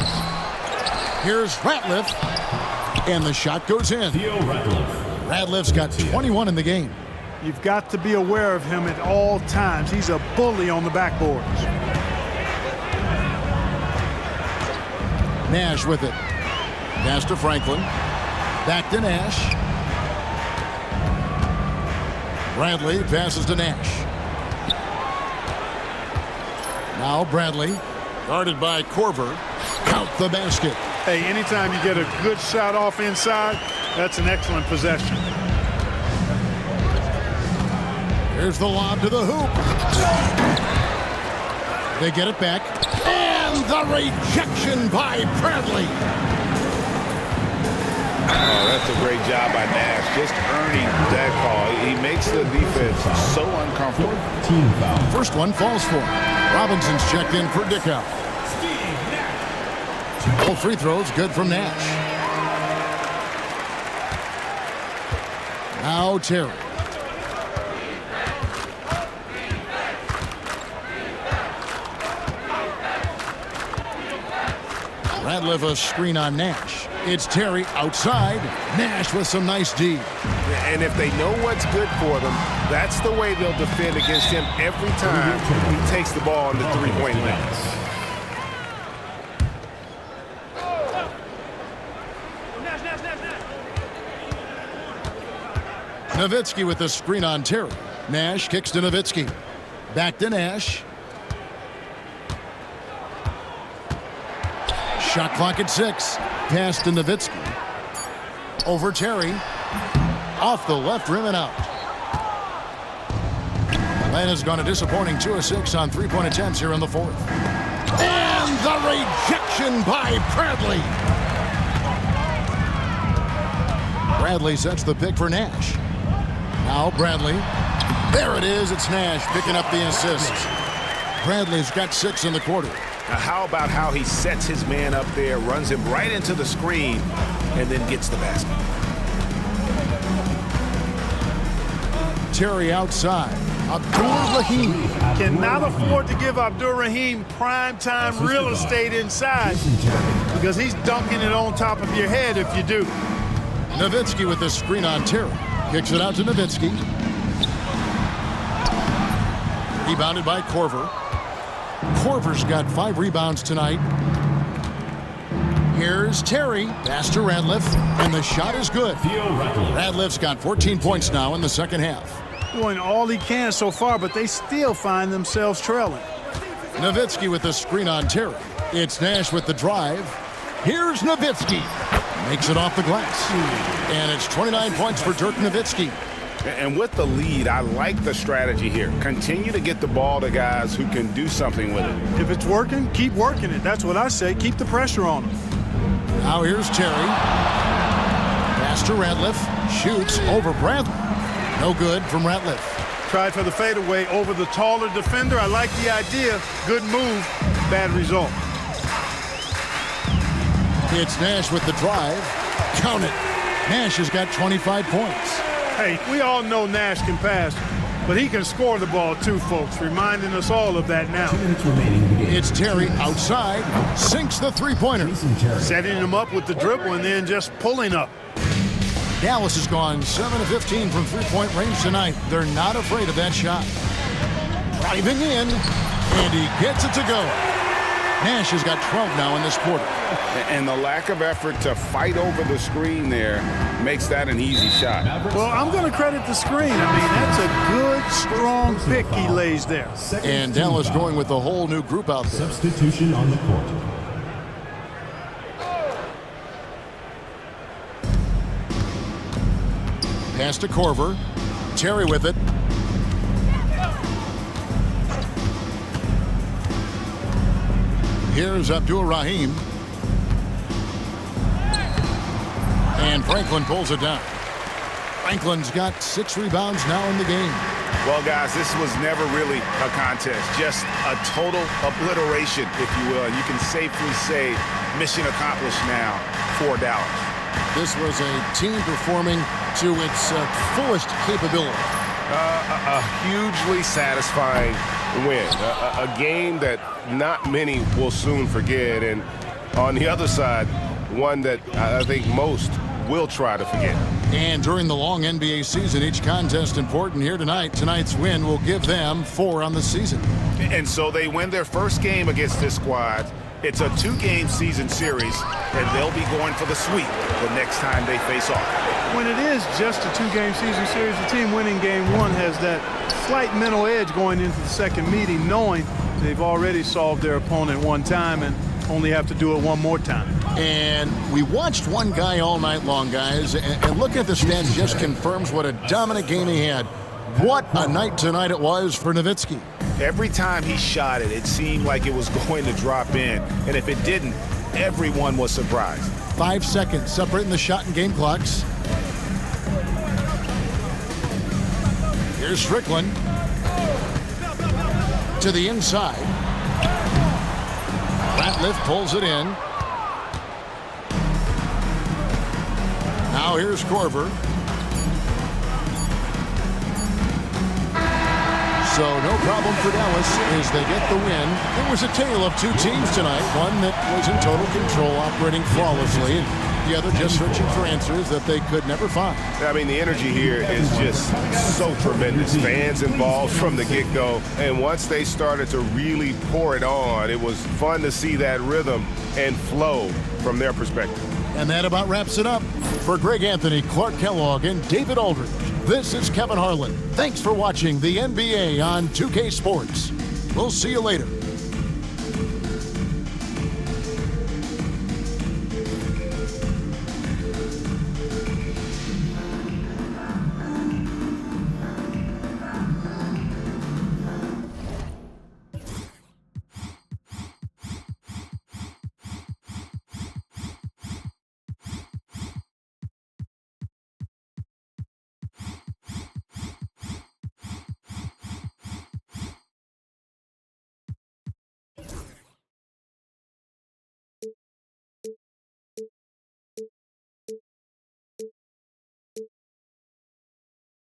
Here's Ratliff. And the shot goes in. Ratliff's got 21 in the game. You've got to be aware of him at all times. He's a bully on the backboards. Nash with it. Pass to Franklin. Back to Nash. Bradley passes to Nash. Now Bradley, guarded by Korver. Count the basket. Hey, anytime you get a good shot off inside, that's an excellent possession. Here's the lob to the hoop. They get it back. And the rejection by Bradley. Oh, that's a great job by Nash, just earning that call. He makes the defense so uncomfortable. Team foul. First one falls for him. Robinson's checked in for Dickow. All free throws good from Nash. Now Terry. Radliff a screen on Nash. It's Terry outside. Nash with some nice D. And if they know what's good for them, that's the way they'll defend against him every time he takes the ball in the three-point line. Nowitzki with the screen on Terry. Nash kicks to Nowitzki. Back to Nash. Shot clock at 6. Pass to Nowitzki. Over Terry. Off the left rim and out. Atlanta's gone a disappointing 2 of 6 on three-point attempts here in the 4th. And The rejection by Bradley. Bradley sets the pick for Nash. Now Bradley. There it is. It's Nash picking up the assist. Bradley's got 6 in the quarter. Now how about how he sets his man up there, runs him right into the screen, and then gets the basket. Terry outside. Abdul-Rahim. Cannot afford to give Abdul-Rahim prime-time real estate inside because he's dunking it on top of your head if you do. Nowitzki with the screen on Terry. Kicks it out to Nowitzki. Rebounded by Korver. Korver's got 5 rebounds tonight. Here's Terry. Pass to Radliff. And the shot is good. Radliff's got 14 points now in the second half. Doing all he can so far, but they still find themselves trailing. Nowitzki with the screen on Terry. It's Nash with the drive. Here's Nowitzki. Makes it off the glass. And it's 29 points for Dirk Nowitzki. And with the lead, I like the strategy here. Continue to get the ball to guys who can do something with it. If it's working, keep working it. That's what I say. Keep the pressure on him. Now here's Terry. Pass to Radliff. Shoots over Bradley. No good from Ratliff. Tried for the fadeaway over the taller defender. I like the idea. Good move. Bad result. It's Nash with the drive. Count it. Nash has got 25 points. Hey, we all know Nash can pass, but he can score the ball too, folks. Reminding us all of that now. 2 minutes remaining in the game. It's Terry outside. Sinks the three-pointer. Setting him up with the dribble and then just pulling up. Dallas has gone 7 of 15 from three-point range tonight. They're not afraid of that shot. Driving in, and he gets it to go. Nash has got 12 now in this quarter. And the lack of effort to fight over the screen there makes that an easy shot. Well, I'm going to credit the screen. I mean, that's a good, strong pick he lays there. And Dallas going with a whole new group out there. Substitution on the court. Pass to Korver. Terry with it. Here's Abdul-Rahim. And Franklin pulls it down. Franklin's got 6 rebounds now in the game. Well, guys, this was never really a contest. Just a total obliteration, if you will. And you can safely say mission accomplished now for Dallas. This was a team performing to its fullest capability. A hugely satisfying win. A game that not many will soon forget. And on the other side, one that I think most will try to forget. And during the long NBA season, each contest important here tonight. Tonight's win will give them 4 on the season. And so they win their first game against this squad. It's a 2-game season series, and they'll be going for the sweep the next time they face off. When it is just a 2-game season series, the team winning game 1 has that slight mental edge going into the second meeting, knowing they've already solved their opponent one time and only have to do it one more time. And we watched one guy all night long, guys, and looking at the stats just confirms what a dominant game he had. What a night tonight it was for Nowitzki. Every time he shot it, it seemed like it was going to drop in. And if it didn't, everyone was surprised. 5 seconds separating the shot and game clocks. Here's Strickland. To the inside. Ratliff pulls it in. Now here's Korver. So no problem for Dallas as they get the win. It was a tale of 2 teams tonight. One that was in total control, operating flawlessly, and the other just searching for answers that they could never find. I mean, the energy here is just so tremendous. Fans involved from the get-go. And once they started to really pour it on, it was fun to see that rhythm and flow from their perspective. And that about wraps it up. For Greg Anthony, Clark Kellogg, and David Aldridge, this is Kevin Harlan. Thanks for watching the NBA on 2K Sports. We'll see you later.